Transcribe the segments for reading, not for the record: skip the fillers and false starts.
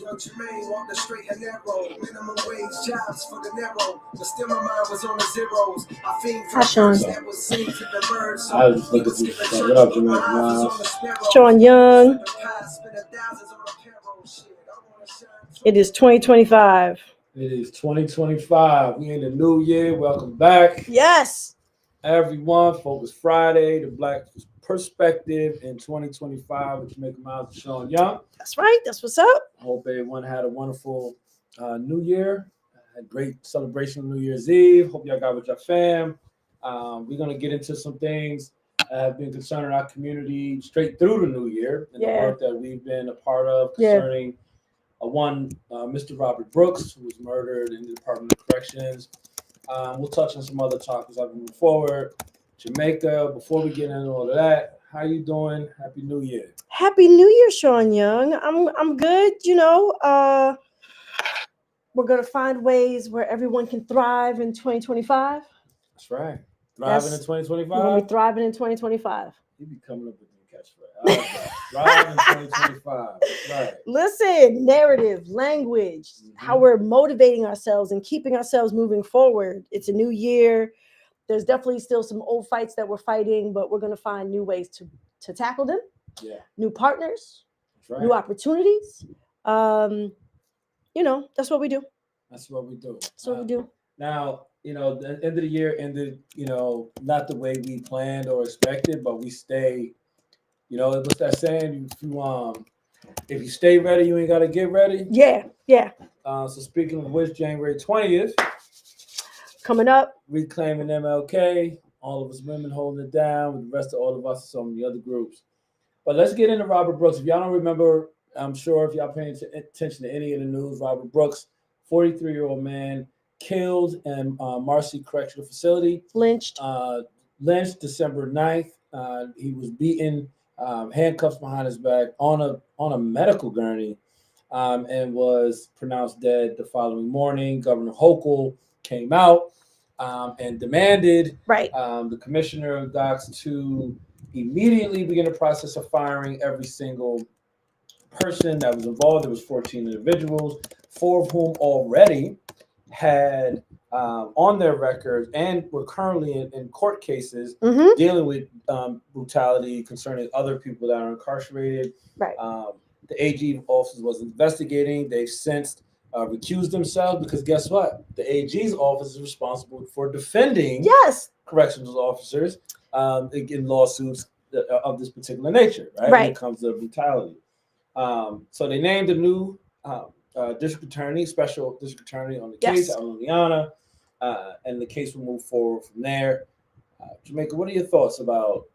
Young Jermaine walked the straight and narrow, minimum wage jobs for the narrow, but still my mind was on the zeros. I fiend for the that was seen to the birds. So I was just looking through stuff. What up, Jermaine? Sean Young. It is 2025. It is 2025. We in the new year. Welcome back. Yes. Everyone, Focus Friday, the Black Perspective in 2025 with Jamaica Miles and Sean Young. That's right. That's what's up. I hope everyone had a wonderful New Year. Had great celebration of New Year's Eve. Hope y'all got with your fam. We're going to get into some things that have been concerning our community straight through the new year and the work that we've been a part of concerning Mr. Robert Brooks, who was murdered in the Department of Corrections. We'll touch on some other topics as we move forward. Jamaica, before we get into all of that, how you doing? Happy New Year. Happy New Year, Sean Young. I'm good, we're going to find ways where everyone can thrive in 2025. That's right. Thriving in 2025? We're going to be thriving in 2025. You be coming up with new catchphrase. Thriving in 2025. Right. Listen, narrative, language, how we're motivating ourselves and keeping ourselves moving forward. It's a new year. There's definitely still some old fights that we're fighting, but we're going to find new ways to tackle them. Yeah. New partners, right. New opportunities. That's what we do. That's what we do. That's what we do. Now, the end of the year ended, not the way we planned or expected, but we stay, what's that saying? If you stay ready, you ain't got to get ready. Yeah. So speaking of which, January 20th. Coming up. Reclaiming MLK. All of us women holding it down with the rest of all of us and some of the other groups. But let's get into Robert Brooks. If y'all don't remember, I'm sure if y'all paying attention to any of the news, Robert Brooks, 43-year-old man, killed in Marcy Correctional Facility. Lynched December 9th. He was beaten, handcuffs behind his back on a medical gurney, and was pronounced dead the following morning. Governor Hochul came out and demanded the commissioner of docks to immediately begin the process of firing every single person that was involved. There was 14 individuals, 4 of whom already had on their records and were currently in court cases dealing with brutality concerning other people that are incarcerated. Right. The AG office was investigating. They've since recused themselves because guess what? The AG's office is responsible for defending correctional officers in lawsuits of this particular nature, right? When it comes to brutality. So they named a new district attorney, special district attorney on the case, Aluniana, and the case will move forward from there. Jamaica, what are your thoughts about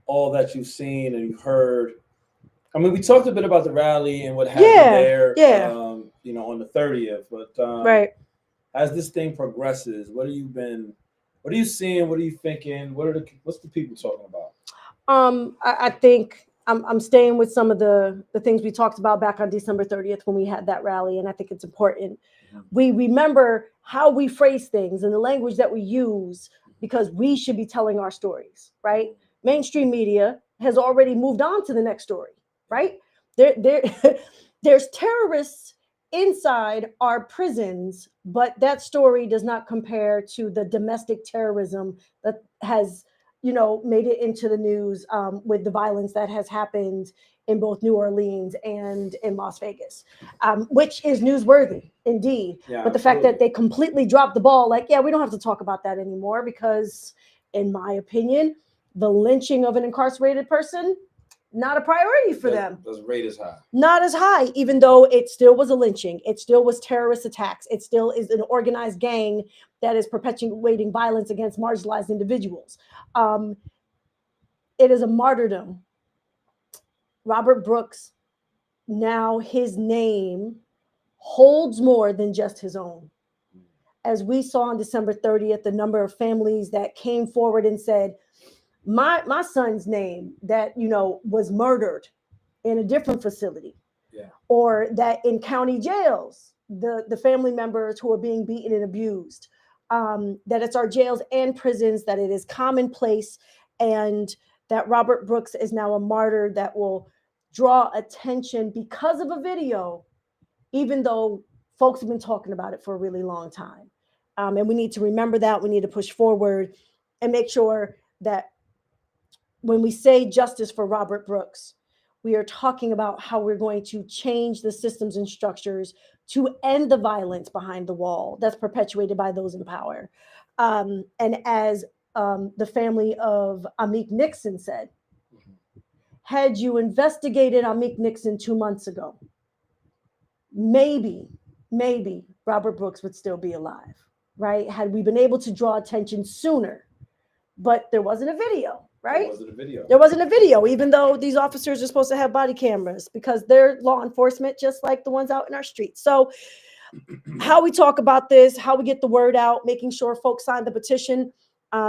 all that you've seen and you've heard? I mean, we talked a bit about the rally and what happened there, on the 30th, but as this thing progresses, what are you seeing? What are you thinking? What's the people talking about? I think I'm staying with some of the things we talked about back on December 30th when we had that rally, and I think it's important. We remember how we phrase things and the language that we use because we should be telling our stories, right? Mainstream media has already moved on to the next story, right? There's terrorists inside our prisons, but that story does not compare to the domestic terrorism that has made it into the news with the violence that has happened in both New Orleans and in Las Vegas, which is newsworthy indeed. Yeah, but the fact that they completely dropped the ball, we don't have to talk about that anymore because, in my opinion, the lynching of an incarcerated person, not a priority for them. Doesn't rate as high. Not as high, even though it still was a lynching. It still was terrorist attacks. It still is an organized gang that is perpetuating violence against marginalized individuals. It is a martyrdom. Robert Brooks now his name holds more than just his own. As we saw on December 30th, the number of families that came forward and said, my son's name that, was murdered in a different facility, or that in county jails, the family members who are being beaten and abused, that it's our jails and prisons, that it is commonplace, and that Robert Brooks is now a martyr that will draw attention because of a video, even though folks have been talking about it for a really long time. And we need to remember that. We need to push forward and make sure that when we say justice for Robert Brooks, we are talking about how we're going to change the systems and structures to end the violence behind the wall that's perpetuated by those in power. And as the family of Amik Nixon said, had you investigated Amik Nixon 2 months ago, maybe Robert Brooks would still be alive, right? Had we been able to draw attention sooner, but there wasn't a video. Right? There wasn't a video, even though these officers are supposed to have body cameras because they're law enforcement, just like the ones out in our streets. So how we talk about this, how we get the word out, making sure folks sign the petition,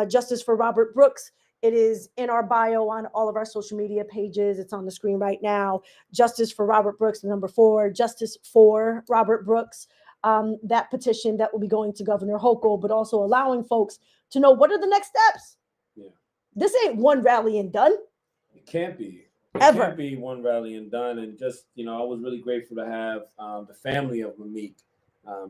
Justice for Robert Brooks. It is in our bio on all of our social media pages. It's on the screen right now. Justice for Robert Brooks, number 4, Justice for Robert Brooks. That petition that will be going to Governor Hochul, but also allowing folks to know what are the next steps. This ain't one rally and done. It can't be. It Ever. can't be one rally and done. And just, I was really grateful to have the family of Amik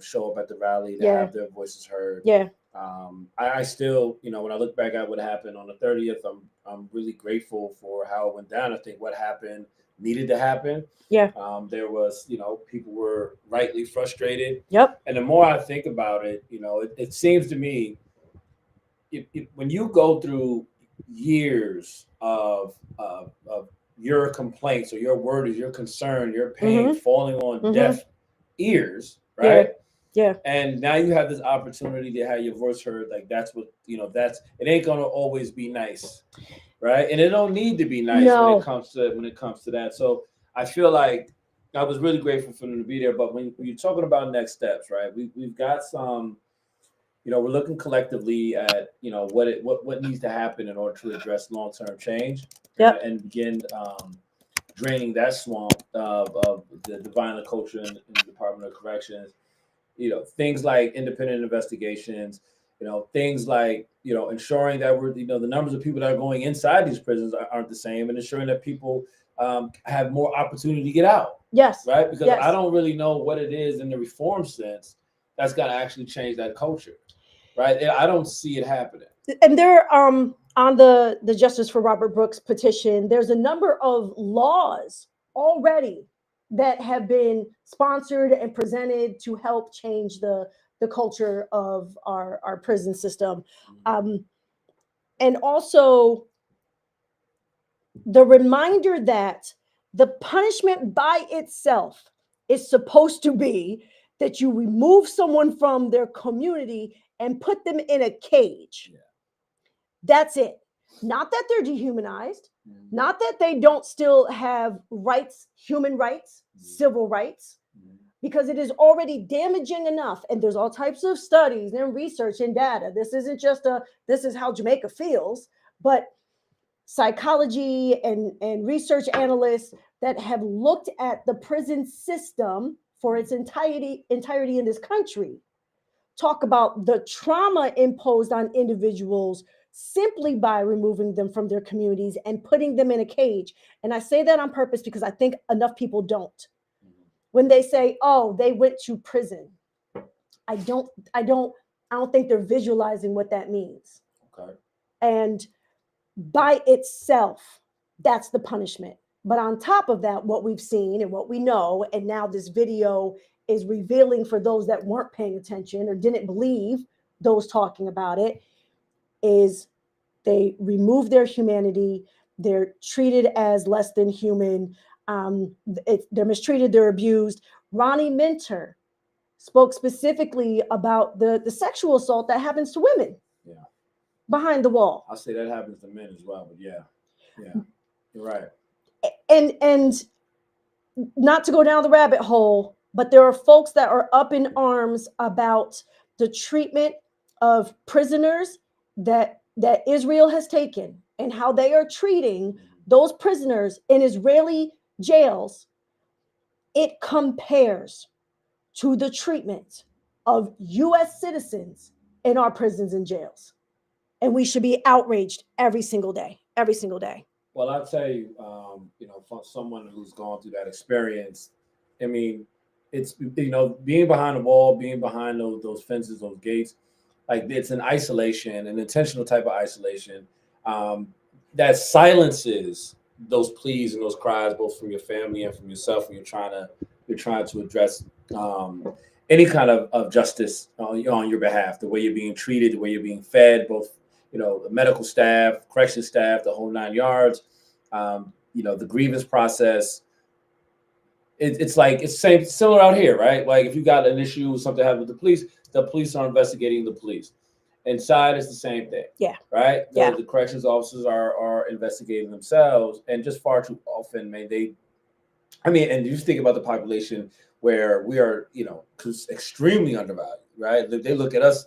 show up at the rally to have their voices heard. Yeah. I still, when I look back at what happened on the 30th, I'm really grateful for how it went down. I think what happened needed to happen. Yeah. There was, people were rightly frustrated. Yep. And the more I think about it, it seems to me, when you go through years of your complaints or your words, your concern, your pain falling on deaf ears, right? Yeah. And now you have this opportunity to have your voice heard. Like that's what it ain't gonna always be nice, right? And it don't need to be nice when it comes to that. So I feel like I was really grateful for them to be there. But when you're talking about next steps, right? We've got some. We're looking collectively at what needs to happen in order to address long-term change and begin draining that swamp of the violent culture in the Department of Corrections. Things like independent investigations. Things like ensuring that we're the numbers of people that are going inside these prisons aren't the same, and ensuring that people have more opportunity to get out. Yes. Right. Because I don't really know what it is in the reform sense that's going to actually change that culture. Right. I don't see it happening. And there, on the Justice for Robert Brooks petition, there's a number of laws already that have been sponsored and presented to help change the culture of our prison system. And also the reminder that the punishment by itself is supposed to be that you remove someone from their community and put them in a cage. Yeah. That's it. Not that they're dehumanized, not that they don't still have rights, human rights, civil rights, because it is already damaging enough. And there's all types of studies and research and data. This isn't just this is how Jamaica feels, but psychology and research analysts that have looked at the prison system for its entirety in this country talk about the trauma imposed on individuals simply by removing them from their communities and putting them in a cage. And I say that on purpose because I think enough people don't. When they say, oh, they went to prison, I don't think they're visualizing what that means. Okay. And by itself, that's the punishment. But on top of that, what we've seen and what we know, and now this video is revealing for those that weren't paying attention or didn't believe those talking about it, is they remove their humanity. They're treated as less than human. They're mistreated. They're abused. Ronnie Minter spoke specifically about the sexual assault that happens to women behind the wall. I'll say that happens to men as well, but yeah, you're right. And not to go down the rabbit hole, but there are folks that are up in arms about the treatment of prisoners that Israel has taken and how they are treating those prisoners in Israeli jails. It compares to the treatment of U.S. citizens in our prisons and jails. And we should be outraged every single day. Well, I'll tell you, for someone who's gone through that experience, I mean, it's, being behind the wall, being behind those fences, those gates, like it's an isolation, an intentional type of isolation that silences those pleas and those cries, both from your family and from yourself, when you're trying to address any kind of justice on your behalf, the way you're being treated, the way you're being fed, both the medical staff, correction staff, the whole 9 yards, the grievance process. It's like it's similar out here, right? Like if you got an issue, something happened with the police are investigating the police. Inside it's the same thing. Yeah. Right? Yeah. The corrections officers are investigating themselves, and just far too often, and you just think about the population where we are, extremely undervalued, right? They look at us.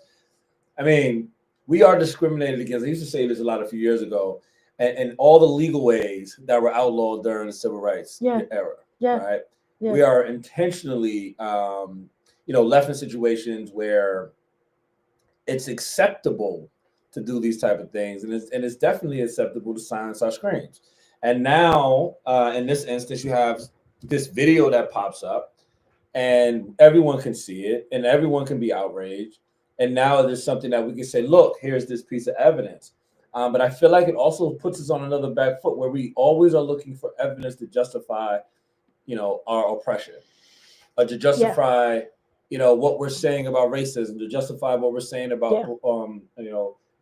I mean, we are discriminated against. I used to say this a few years ago, and all the legal ways that were outlawed during the civil rights era. Yeah. Right. Yeah. We are intentionally, left in situations where it's acceptable to do these type of things, and it's definitely acceptable to silence our screams. And now, in this instance, you have this video that pops up, and everyone can see it, and everyone can be outraged. And now there's something that we can say, look, here's this piece of evidence. But I feel like it also puts us on another back foot where we always are looking for evidence to justify, our oppression, to justify, what we're saying about racism, to justify what we're saying about,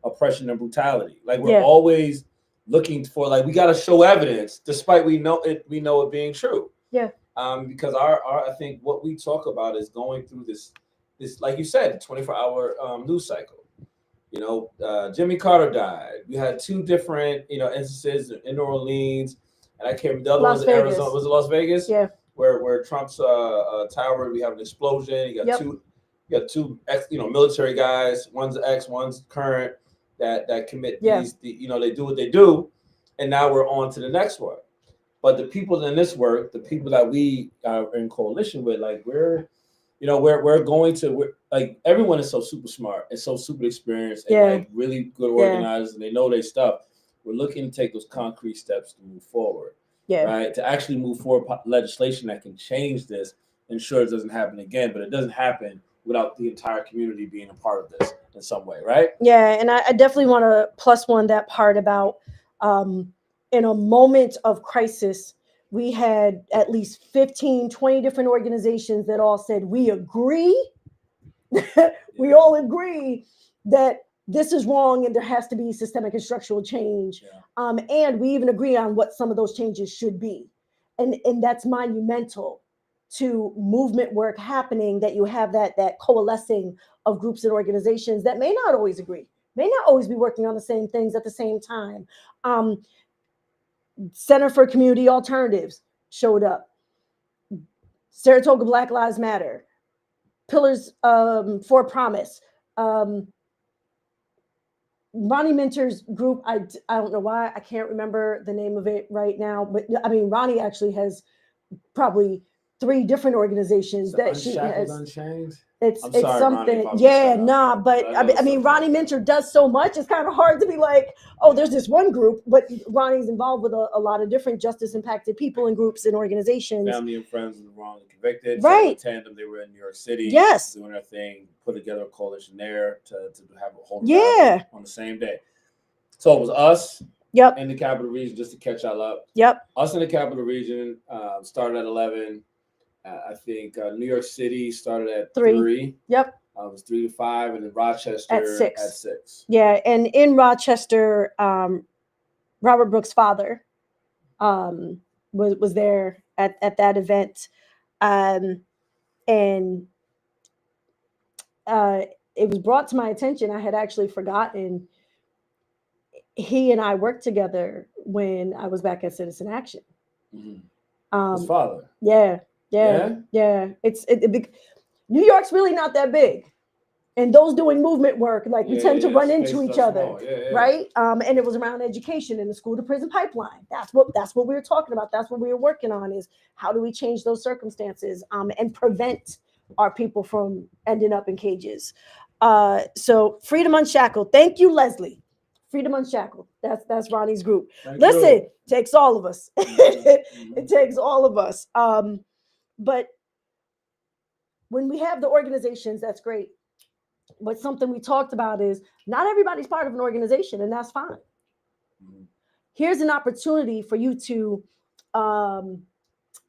oppression and brutality. Like we're always looking for, like, we got to show evidence despite we know it being true. Yeah. Because I think what we talk about is going through this, like you said, 24-hour news cycle. Jimmy Carter died. We had two different, instances in New Orleans, and I can't remember, the other one was in Arizona. Was it Las Vegas? Yeah. Where Trump's tower, we have an explosion. You got two military guys. One's ex, one's current. That commit these. They do what they do, and now we're on to the next one. But the people in this work, the people that we are in coalition with, like we're everyone is so super smart and so super experienced and like really good organizers, and they know their stuff. We're looking to take those concrete steps to move forward. Yeah. Right. To actually move forward legislation that can change this, ensure it doesn't happen again, but it doesn't happen without the entire community being a part of this in some way, right? Yeah, and I definitely want to plus one that part about in a moment of crisis, we had at least 15, 20 different organizations that all said, we agree, we all agree that this is wrong and there has to be systemic and structural change. Yeah. And we even agree on what some of those changes should be. And that's monumental to movement work happening, that you have that coalescing of groups and organizations that may not always agree, may not always be working on the same things at the same time. Center for Community Alternatives showed up. Saratoga Black Lives Matter. Pillars for Promise. Ronnie Minter's group, I don't know why, I can't remember the name of it right now, but I mean, Ronnie actually has probably 3 different organizations that she has. Unchained? It's something, but I mean, Ronnie Minter does so much. It's kind of hard to be like, oh, there's this one group, but Ronnie's involved with a lot of different justice impacted people and groups and organizations. Family and friends of the wrongly convicted. Right. So in tandem, they were in New York City. Yes. Doing their thing, put together a coalition there to have a whole on the same day. So it was us. Yep. In the Capital Region, just to catch y'all up. Yep. Us in the Capital Region started at 11. I think New York City started at 3. Yep. It was 3 to 5, and then Rochester at 6. Yeah, and in Rochester, Robert Brooks' father was there at that event, and it was brought to my attention. I had actually forgotten. He and I worked together when I was back at Citizen Action. Mm-hmm. His father. Yeah. New York's really not that big. And those doing movement work, like we tend to run into each other, right? And it was around education and the school to prison pipeline. That's what we were talking about. That's what we were working on, is how do we change those circumstances and prevent our people from ending up in cages. So Freedom Unshackled. Thank you, Leslie. Freedom Unshackled. That's Ronnie's group. Listen, takes all of us. It takes all of us. But when we have the organizations, that's great. But something we talked about is not everybody's part of an organization, and that's fine. Here's an opportunity for you to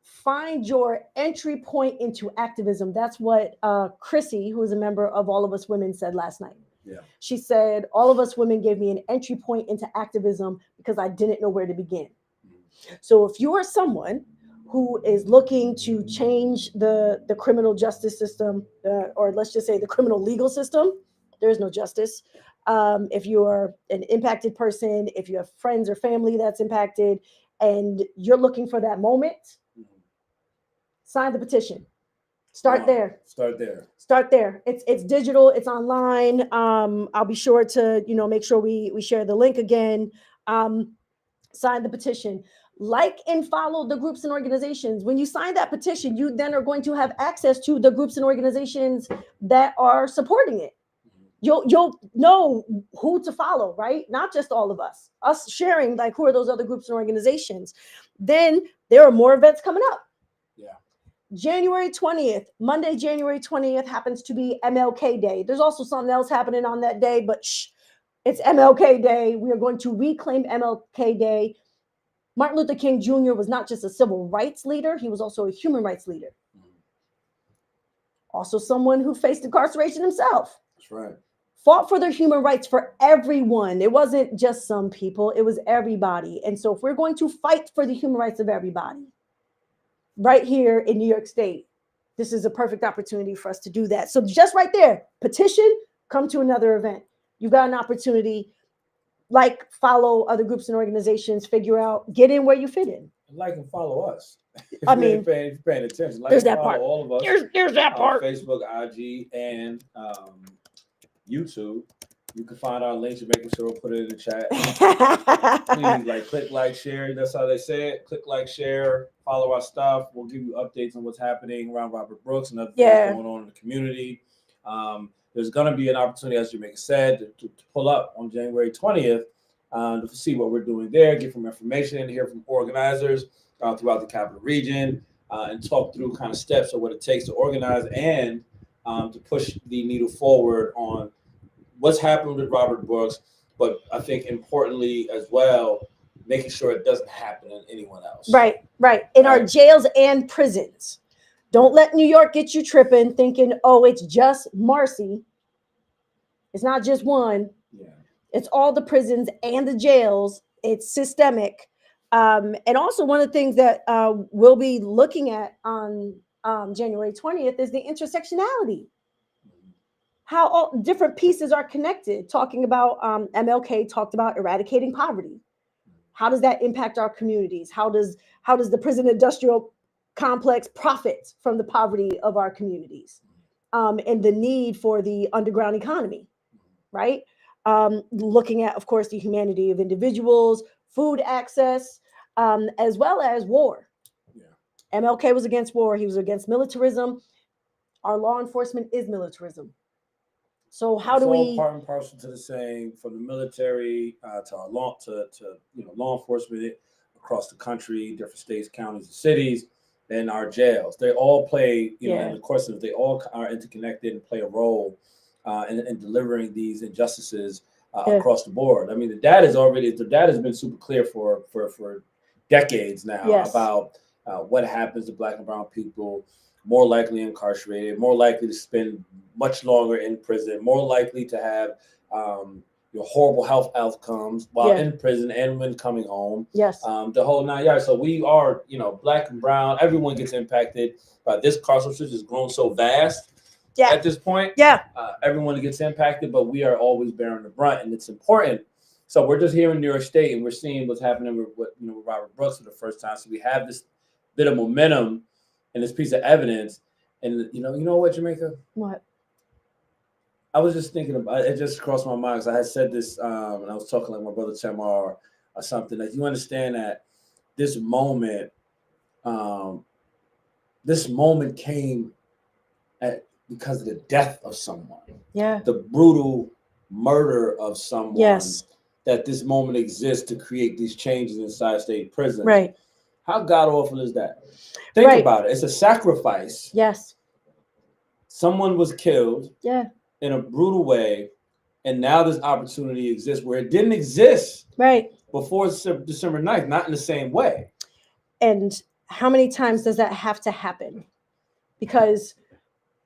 find your entry point into activism. That's what Chrissy, who is a member of All of Us Women, said last night. Yeah. She said, all of us women gave me an entry point into activism because I didn't know where to begin. So if you are someone who is looking to change the criminal justice system, or let's just say the criminal legal system, there is no justice. If you are an impacted person, if you have friends or family that's impacted, and you're looking for that moment, sign the petition. Start there. It's digital. It's online. I'll be sure to make sure we share the link again. Sign the petition. Like and follow the groups and organizations. When you sign that petition, you then are going to have access to the groups and organizations that are supporting it. You'll know who to follow, right? Not just all of us sharing, like, who are those other groups and organizations. Then there are more events coming up. January 20th, Monday, January 20th happens to be MLK Day. There's also something else happening on that day, but it's MLK Day. We are going to reclaim MLK Day. Martin Luther King Jr. was not just a civil rights leader, he was also a human rights leader. Also someone who faced incarceration himself. That's right. Fought for their human rights for everyone. It wasn't just some people, it was everybody. And so if we're going to fight for the human rights of everybody, right here in New York State, this is a perfect opportunity for us to do that. So just right there, petition, come to another event. You've got an opportunity, like, follow other groups and organizations, figure out, get in where you fit in. Like and follow us. I mean, if you're paying attention, like, there's that part. All of us. There's that part. Facebook, IG, and YouTube. You can find our links. You're making sure we'll put it in the chat. Please, click, like, share. That's how they say it. Click, like, share. Follow our stuff. We'll give you updates on what's happening around Robert Brooks and other things going on in the community. There's going to be an opportunity, as Jamaica said, to pull up on January 20th to see what we're doing there, get some information and hear from organizers throughout the capital region, and talk through kind of steps of what it takes to organize and to push the needle forward on what's happened with Robert Brooks, but I think importantly as well, making sure it doesn't happen to anyone else. Right. In our jails and prisons. Don't let New York get you tripping, thinking, oh, it's just Marcy. It's not just one. Yeah. It's all the prisons and the jails. It's systemic. And also one of the things that we'll be looking at on January 20th is the intersectionality. How all different pieces are connected. Talking about MLK talked about eradicating poverty. How does that impact our communities? How does the prison industrial complex profit from the poverty of our communities, and the need for the underground economy, right? Looking at, of course, the humanity of individuals, food access, as well as war. Yeah. MLK was against war. He was against militarism. Our law enforcement is militarism. So how do we part and parcel to the saying, from the military to our law enforcement across the country, different states, counties, and cities, and our jails. They all play, in the course of, they all are interconnected and play a role in delivering these injustices across the board. I mean, the data has been super clear for decades now about what happens to Black and brown people. More likely incarcerated, more likely to spend much longer in prison, more likely to have horrible health outcomes while in prison and when coming home. Yes. The whole 9 yards. So we are, Black and brown, everyone gets impacted by this carceral system has grown so vast at this point. Yeah. Everyone gets impacted, but we are always bearing the brunt, and it's important. So we're just here in New York State, and we're seeing what's happening with Robert Brooks for the first time. So we have this bit of momentum in this piece of evidence. And you know what, Jamaica? What? I was just thinking about it. Just crossed my mind because I had said this when I was talking like my brother Tamar or something. Like, you understand that this moment came because of the death of someone. Yeah. The brutal murder of someone. Yes. That this moment exists to create these changes inside state prisons. Right. How god awful is that? Think about it. It's a sacrifice. Yes. Someone was killed. Yeah. In a brutal way, and now this opportunity exists where it didn't exist. Right. Before December 9th, not in the same way. And how many times does that have to happen? Because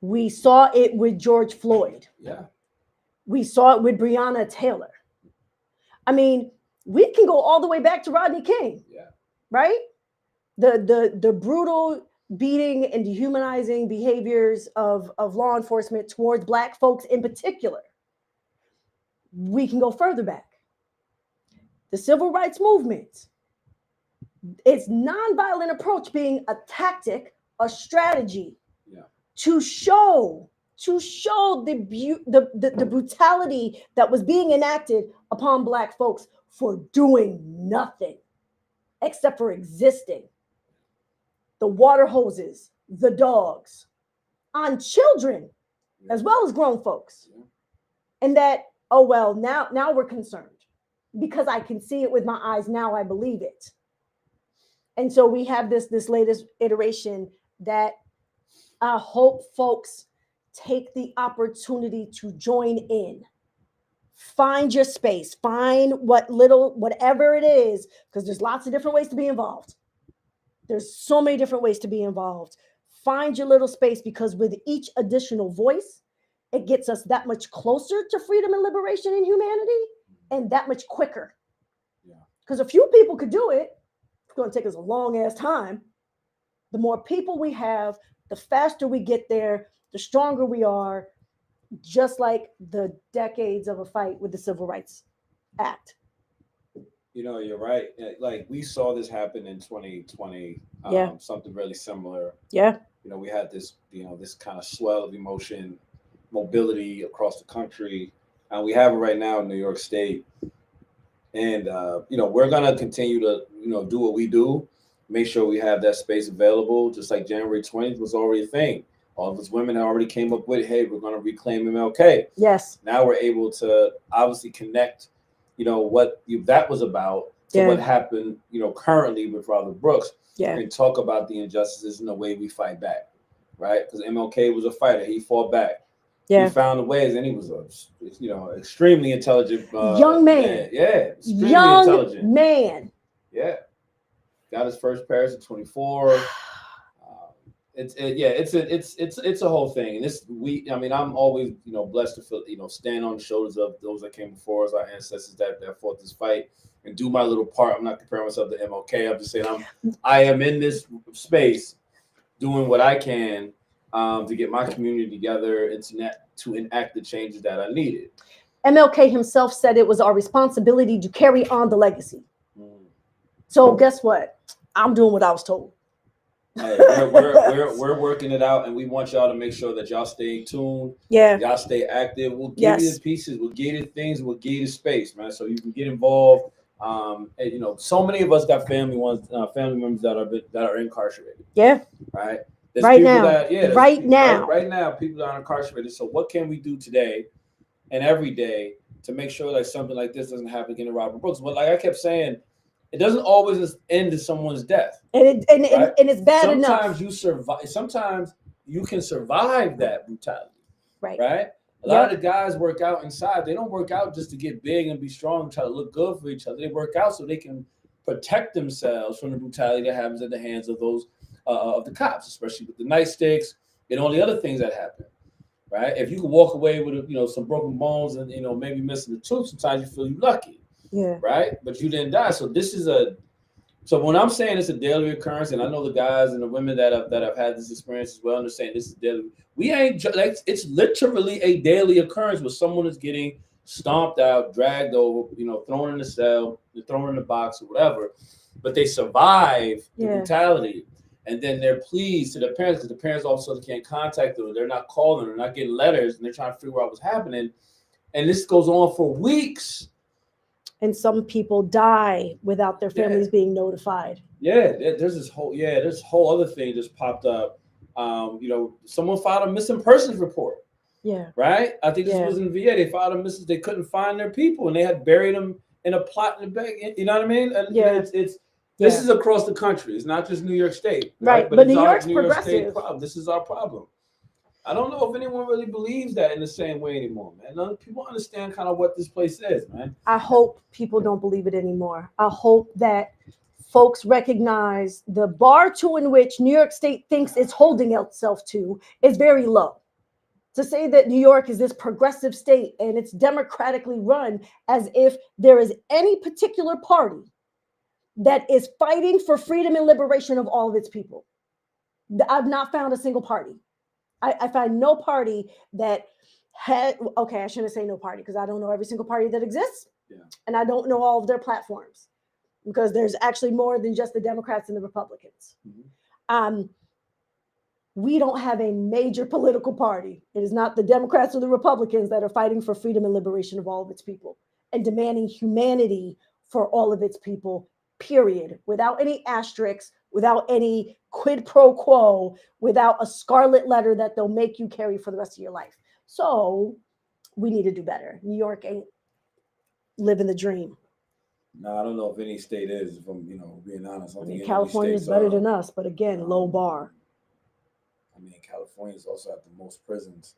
we saw it with George Floyd. Yeah. We saw it with Breonna Taylor. I mean, we can go all the way back to Rodney King. Yeah. Right? The brutal beating and dehumanizing behaviors of law enforcement towards Black folks in particular. We can go further back. The civil rights movement, its nonviolent approach being a tactic, a strategy, to show the brutality that was being enacted upon Black folks for doing nothing except for existing. The water hoses, the dogs, on children as well as grown folks. And that, oh, well, now we're concerned because I can see it with my eyes. Now I believe it. And so we have this latest iteration that I hope folks take the opportunity to join in. Find your space, find whatever it is, because there's lots of different ways to be involved. There's so many different ways to be involved. Find your little space, because with each additional voice, it gets us that much closer to freedom and liberation and humanity, and that much quicker. Because a few people could do it. It's going to take us a long ass time. The more people we have, the faster we get there, the stronger we are, just like the decades of a fight with the Civil Rights Act. You're right. Like, we saw this happen in 2020. Something really similar. Yeah. We had this, this kind of swell of emotion, mobility across the country. And we have it right now in New York State. And, we're going to continue to, do what we do, make sure we have that space available, just like January 20th was already a thing. All of us women already came up with, hey, we're going to reclaim MLK. Yes. Now we're able to obviously connect, what that was about to what happened, currently with Robert Brooks. Yeah. And talk about the injustices and the way we fight back, right? Because MLK was a fighter. He fought back. Yeah. He found the ways, and he was a, extremely intelligent young man. Yeah. Extremely young intelligent man. Yeah. Got his first Paris at 24. It's a whole thing. And I'm always, blessed to feel, stand on the shoulders of those that came before us, our ancestors that fought this fight, and do my little part. I'm not comparing myself to MLK. I'm just saying I am in this space doing what I can to get my community together and to enact the changes that are needed. MLK himself said it was our responsibility to carry on the legacy. So guess what? I'm doing what I was told. Hey, we're working it out, and we want y'all to make sure that y'all stay tuned. Yeah, y'all stay active. We'll give you the pieces. We'll give you the things. We'll give you the space, man, so you can get involved. And, so many of us got family members that are incarcerated. Yeah, right. There's right now, right now, people are incarcerated. So what can we do today and every day to make sure that something like this doesn't happen again to Robert Brooks? But like I kept saying, it doesn't always end in someone's death, and it's bad enough. Sometimes you survive. Sometimes you can survive that brutality, right? A lot of the guys work out inside. They don't work out just to get big and be strong and try to look good for each other. They work out so they can protect themselves from the brutality that happens at the hands of those of the cops, especially with the nightsticks and all the other things that happen. Right? If you can walk away with some broken bones and maybe missing a tooth, sometimes you feel you're lucky. Yeah. Right. But you didn't die. So this is so when I'm saying it's a daily occurrence, and I know the guys and the women that have had this experience as well, understand this is daily. We ain't like, it's literally a daily occurrence where someone is getting stomped out, dragged over, thrown in the cell, thrown in the box or whatever, but they survive the brutality. and then they're pleased to the parents because the parents also can't contact them. They're not calling, they're not getting letters, and they're trying to figure out what's happening. And this goes on for weeks. And some people die without their families being notified. Yeah, there's this whole other thing just popped up. Someone filed a missing persons report. Yeah. Right? I think this was in VA. They filed a missing. They couldn't find their people, and they had buried them in a plot in the back. You know what I mean? And this is across the country. It's not just New York State. Right. But New York's progressive. This is our problem. I don't know if anyone really believes that in the same way anymore, man. None people understand kind of what this place is, man. I hope people don't believe it anymore. I hope that folks recognize the bar to in which New York State thinks it's holding itself to is very low. To say that New York is this progressive state and it's democratically run as if there is any particular party that is fighting for freedom and liberation of all of its people. I've not found a single party. I find no party that had, okay, I shouldn't say no party because I don't know every single party that exists. Yeah. And I don't know all of their platforms because there's actually more than just the Democrats and the Republicans. Mm-hmm. We don't have a major political party. It is not the Democrats or the Republicans that are fighting for freedom and liberation of all of its people and demanding humanity for all of its people, period, without any asterisks, without any quid pro quo, without a scarlet letter that they'll make you carry for the rest of your life. So we need to do better. New York ain't living the dream. No, I don't know if any state is, if I'm being honest. I mean, California is better than us, but again, low bar. I mean, California is also at the most prisons,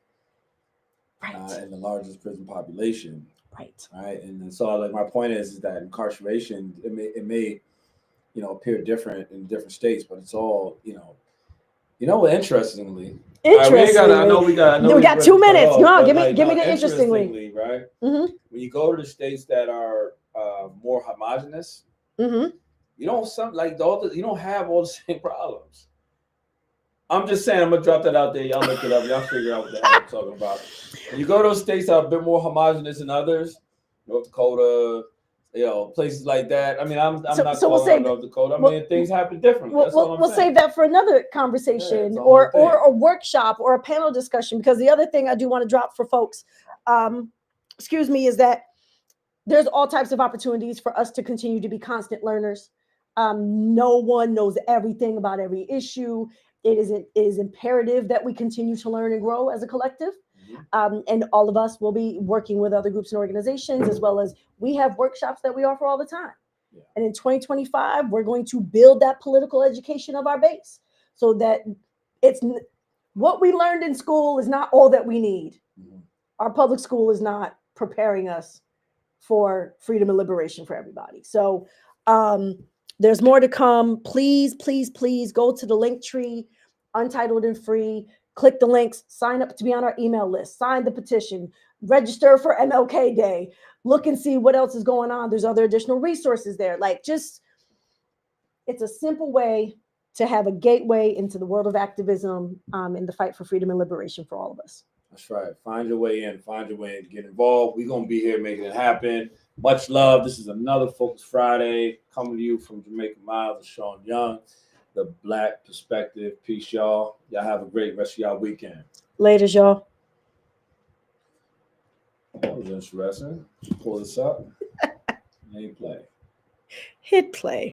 right, and the largest prison population, right. And so, like, my point is that incarceration it may appear different in different states, but it's all interestingly. I know we got 2 minutes. No, give me the interestingly. Right? Mm-hmm. When you go to the states that are more homogenous, mm-hmm. you don't have all the same problems. I'm just saying, I'm gonna drop that out there. Y'all look it up. Y'all figure out what the hell I'm talking about. When you go to those states that are a bit more homogenous than others, North Dakota, places like that. I mean, I'm not calling North Dakota. I mean, things happen differently. That's all I'm saying. We'll save that for another conversation or a workshop or a panel discussion, because the other thing I do want to drop for folks, is that there's all types of opportunities for us to continue to be constant learners. No one knows everything about every issue. It is imperative that we continue to learn and grow as a collective. And all of us will be working with other groups and organizations, as well as we have workshops that we offer all the time. Yeah. And in 2025, we're going to build that political education of our base so that it's what we learned in school is not all that we need. Mm-hmm. Our public school is not preparing us for freedom and liberation for everybody. So there's more to come. Please, please, please go to the Linktree, Untitled and Free. Click the links, sign up to be on our email list, sign the petition, register for MLK Day, look and see what else is going on. There's other additional resources there. It's a simple way to have a gateway into the world of activism in the fight for freedom and liberation for all of us. That's right. Find your way in, to get involved. We're going to be here making it happen. Much love. This is another Focus Friday coming to you from Jamaica Miles and Sean Young. The Black Perspective. Peace, y'all. Y'all have a great rest of y'all weekend. Laters, y'all. That was interesting. Pull this up. Hit play. Hit play.